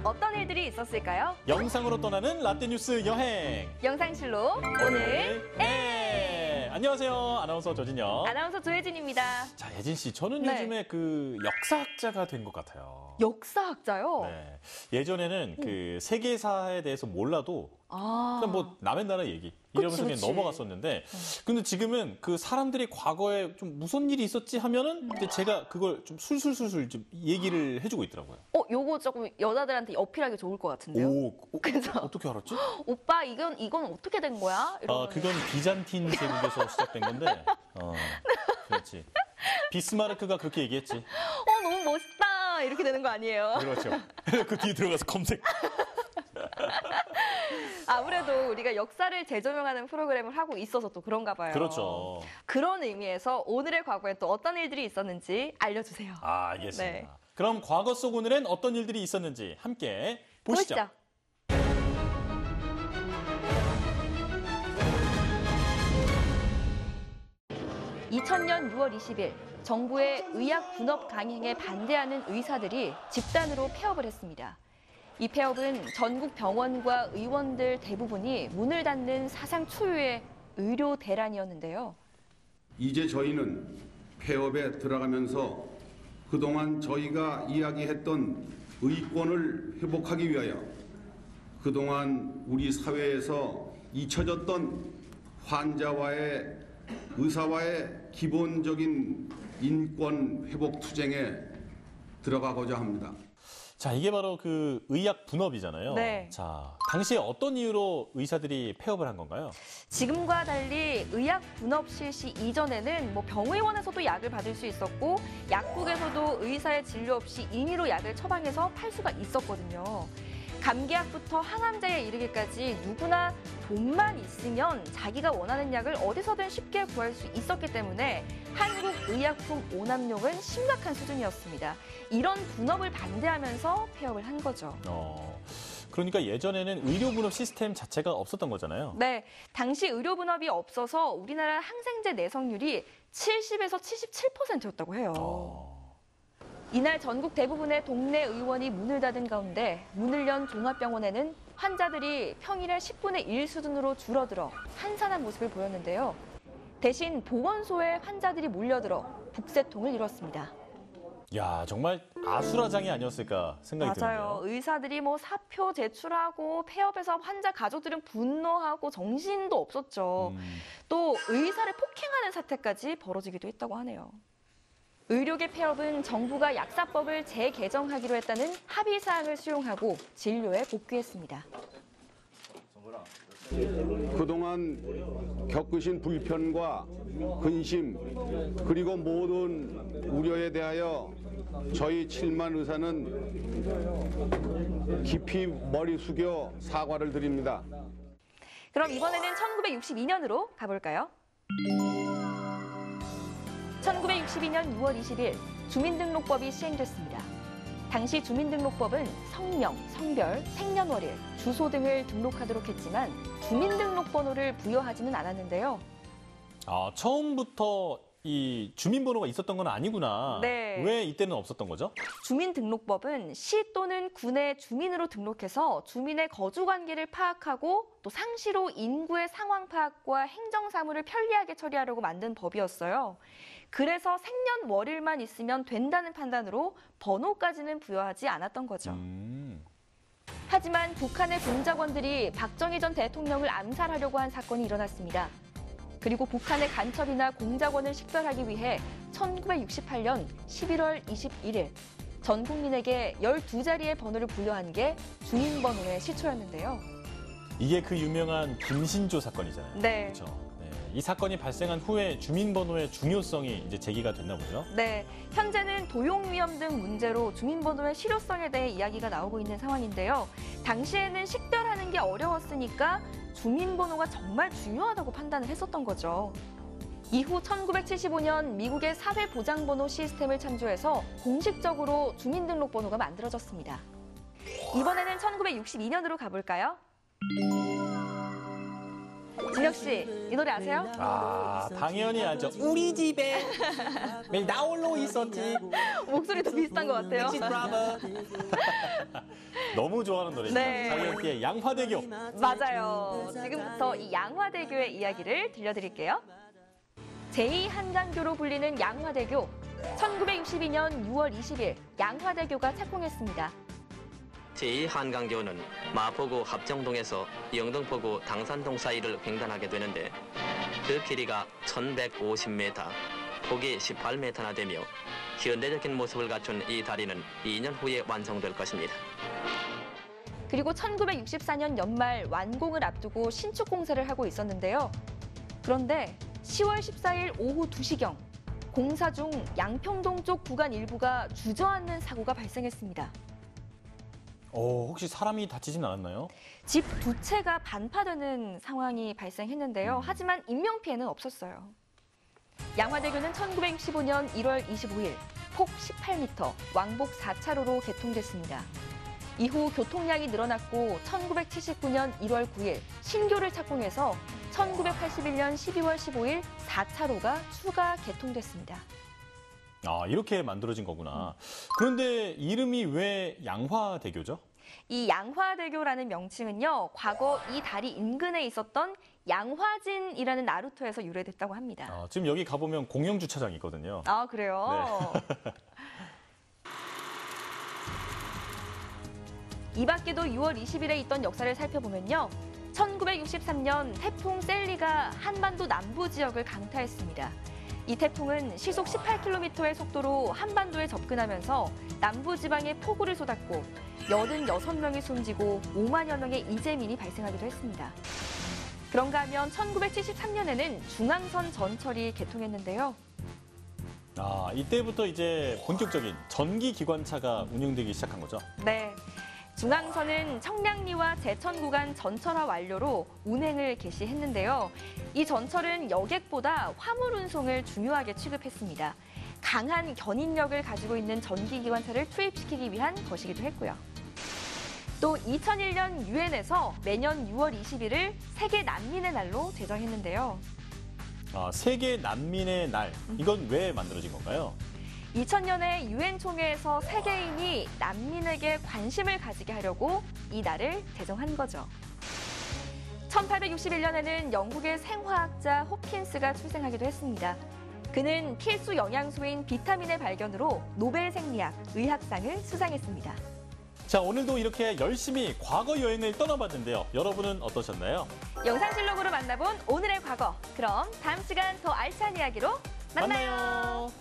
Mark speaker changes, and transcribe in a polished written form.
Speaker 1: 어떤 일들이 있었을까요?
Speaker 2: 영상으로 떠나는 라떼뉴스 여행.
Speaker 1: 영상실로 오늘
Speaker 2: 안녕하세요. 아나운서 조진영.
Speaker 1: 아나운서 조혜진입니다.
Speaker 2: 자, 예진 씨, 저는
Speaker 1: 네.
Speaker 2: 요즘에 그 역사학자가 된 것 같아요.
Speaker 1: 역사학자요?
Speaker 2: 네. 예전에는 그 세계사에 대해서 몰라도 그냥 뭐 남의 나라 얘기 이러면서 그냥 넘어갔었는데 근데 지금은 그 사람들이 과거에 좀 무슨 일이 있었지 하면은 이제 제가 그걸 좀 술술술술 좀 얘기를 해주고 있더라고요.
Speaker 1: 요거 조금 여자들한테 어필하기 좋을 것 같은데요? 그래서
Speaker 2: 어떻게 알았지?
Speaker 1: 오빠 이건 어떻게 된 거야?
Speaker 2: 그건 비잔틴 제국에서 시작된 건데. 그렇지. 비스마르크가 그렇게 얘기했지.
Speaker 1: 너무 멋있다 이렇게 되는 거 아니에요?
Speaker 2: 그렇죠. 그 뒤에 들어가서 검색.
Speaker 1: 아무래도 우리가 역사를 재조명하는 프로그램을 하고 있어서 또 그런가 봐요.
Speaker 2: 그렇죠.
Speaker 1: 그런 의미에서 오늘의 과거에 또 어떤 일들이 있었는지 알려주세요.
Speaker 2: 알겠습니다.
Speaker 1: 네.
Speaker 2: 그럼 과거 속 오늘엔 어떤 일들이 있었는지 함께 보시죠.
Speaker 1: 2000년 6월 20일 정부의 의학 분업 강행에 반대하는 의사들이 집단으로 폐업을 했습니다. 이 폐업은 전국 병원과 의원들 대부분이 문을 닫는 사상 초유의 의료 대란이었는데요.
Speaker 3: 이제 저희는 폐업에 들어가면서 그동안 저희가 이야기했던 의권을 회복하기 위하여 그동안 우리 사회에서 잊혀졌던 환자와의 의사와의 기본적인 인권 회복 투쟁에 들어가고자 합니다.
Speaker 2: 자, 이게 바로 그 의학 분업이잖아요.
Speaker 1: 네.
Speaker 2: 자, 당시에 어떤 이유로 의사들이 폐업을 한 건가요?
Speaker 1: 지금과 달리 의학 분업 실시 이전에는 병의원에서도 약을 받을 수 있었고 약국에서도 의사의 진료 없이 임의로 약을 처방해서 팔 수가 있었거든요. 감기약부터 항암제에 이르기까지 누구나 돈만 있으면 자기가 원하는 약을 어디서든 쉽게 구할 수 있었기 때문에 한국의약품 오남용은 심각한 수준이었습니다. 이런 분업을 반대하면서 폐업을 한 거죠.
Speaker 2: 그러니까 예전에는 의료 분업 시스템 자체가 없었던 거잖아요.
Speaker 1: 네, 당시 의료 분업이 없어서 우리나라 항생제 내성률이 70에서 77%였다고 해요. 이날 전국 대부분의 동네 의원이 문을 닫은 가운데 문을 연 종합병원에는 환자들이 평일의 10분의 1 수준으로 줄어들어 한산한 모습을 보였는데요. 대신 보건소에 환자들이 몰려들어 북새통을 이뤘습니다.
Speaker 2: 야, 정말 아수라장이 아니었을까 생각이 드는데요.
Speaker 1: 맞아요. 의사들이 사표 제출하고 폐업해서 환자 가족들은 분노하고 정신도 없었죠. 또 의사를 폭행하는 사태까지 벌어지기도 했다고 하네요. 의료계 폐업은 정부가 약사법을 재개정하기로 했다는 합의 사항을 수용하고 진료에 복귀했습니다.
Speaker 3: 그동안 겪으신 불편과 근심 그리고 모든 우려에 대하여 저희 7만 의사는 깊이 머리 숙여 사과를 드립니다.
Speaker 1: 그럼 이번에는 1962년으로 가볼까요? 1962년 6월 20일 주민등록법이 시행됐습니다. 당시 주민등록법은 성명, 성별, 생년월일, 주소 등을 등록하도록 했지만 주민등록번호를 부여하지는 않았는데요.
Speaker 2: 처음부터 이 주민번호가 있었던 건 아니구나.
Speaker 1: 네.
Speaker 2: 왜 이때는 없었던 거죠?
Speaker 1: 주민등록법은 시 또는 군의 주민으로 등록해서 주민의 거주관계를 파악하고 또 상시로 인구의 상황 파악과 행정사무를 편리하게 처리하려고 만든 법이었어요. 그래서 생년월일만 있으면 된다는 판단으로 번호까지는 부여하지 않았던 거죠. 하지만 북한의 공작원들이 박정희 전 대통령을 암살하려고 한 사건이 일어났습니다. 그리고 북한의 간첩이나 공작원을 식별하기 위해 1968년 11월 21일 전 국민에게 12자리의 번호를 부여한 게 주민번호의 시초였는데요.
Speaker 2: 이게 그 유명한 김신조 사건이잖아요.
Speaker 1: 네.
Speaker 2: 그렇죠. 네. 이 사건이 발생한 후에 주민번호의 중요성이 이제 제기가 됐나 보죠.
Speaker 1: 네. 현재는 도용 위험 등 문제로 주민번호의 실효성에 대해 이야기가 나오고 있는 상황인데요. 당시에는 식별하는 게 어려웠으니까 주민번호가 정말 중요하다고 판단을 했었던 거죠. 이후 1975년 미국의 사회보장번호 시스템을 참조해서 공식적으로 주민등록번호가 만들어졌습니다. 이번에는 1962년으로 가볼까요? 진혁 씨, 이 노래 아세요?
Speaker 2: 당연히 알죠. 우리 집에 매일 나 홀로 있었지.
Speaker 1: 목소리도 비슷한 것 같아요.
Speaker 2: 너무 좋아하는 노래입니다.
Speaker 1: 네.
Speaker 2: 자이언티의 양화대교.
Speaker 1: 맞아요. 지금부터 이 양화대교의 이야기를 들려드릴게요. 제2한강교로 불리는 양화대교. 1962년 6월 20일 양화대교가 착공했습니다.
Speaker 4: 제2한강교는 마포구 합정동에서 영등포구 당산동 사이를 횡단하게 되는데 그 길이가 1150m, 폭이 18m나 되며 현대적인 모습을 갖춘 이 다리는 2년 후에 완성될 것입니다.
Speaker 1: 그리고 1964년 연말 완공을 앞두고 신축 공사를 하고 있었는데요. 그런데 10월 14일 오후 2시경 공사 중 양평동 쪽 구간 일부가 주저앉는 사고가 발생했습니다.
Speaker 2: 혹시 사람이 다치진 않았나요?
Speaker 1: 집 두 채가 반파되는 상황이 발생했는데요. 하지만 인명피해는 없었어요. 양화대교는 1965년 1월 25일 폭 18m, 왕복 4차로로 개통됐습니다. 이후 교통량이 늘어났고 1979년 1월 9일 신교를 착공해서 1981년 12월 15일 4차로가 추가 개통됐습니다.
Speaker 2: 이렇게 만들어진 거구나. 그런데 이름이 왜 양화대교죠?
Speaker 1: 이 양화대교라는 명칭은요, 과거 이 다리 인근에 있었던 양화진이라는 나루터에서 유래됐다고 합니다.
Speaker 2: 지금 여기 가보면 공영 주차장이 있거든요.
Speaker 1: 아, 그래요?
Speaker 2: 네.
Speaker 1: 이 밖에도 6월 20일에 있던 역사를 살펴보면요. 1963년 태풍 셀리가 한반도 남부 지역을 강타했습니다. 이 태풍은 시속 18km의 속도로 한반도에 접근하면서 남부 지방에 폭우를 쏟았고 86명이 숨지고 5만여 명의 이재민이 발생하기도 했습니다. 그런가 하면 1973년에는 중앙선 전철이 개통했는데요.
Speaker 2: 이때부터 이제 본격적인 전기 기관차가 운영되기 시작한 거죠?
Speaker 1: 네. 중앙선은 청량리와 제천 구간 전철화 완료로 운행을 개시했는데요. 이 전철은 여객보다 화물 운송을 중요하게 취급했습니다. 강한 견인력을 가지고 있는 전기기관차를 투입시키기 위한 것이기도 했고요. 또 2001년 유엔에서 매년 6월 20일을 세계 난민의 날로 제정했는데요.
Speaker 2: 세계 난민의 날, 이건 왜 만들어진 건가요?
Speaker 1: 2000년에 유엔 총회에서 세계인이 난민에게 관심을 가지게 하려고 이 날을 제정한 거죠. 1861년에는 영국의 생화학자 호킨스가 출생하기도 했습니다. 그는 필수 영양소인 비타민의 발견으로 노벨 생리학, 의학상을 수상했습니다.
Speaker 2: 자, 오늘도 이렇게 열심히 과거 여행을 떠나봤는데요. 여러분은 어떠셨나요?
Speaker 1: 영상실록으로 만나본 오늘의 과거. 그럼 다음 시간 더 알찬 이야기로 만나요.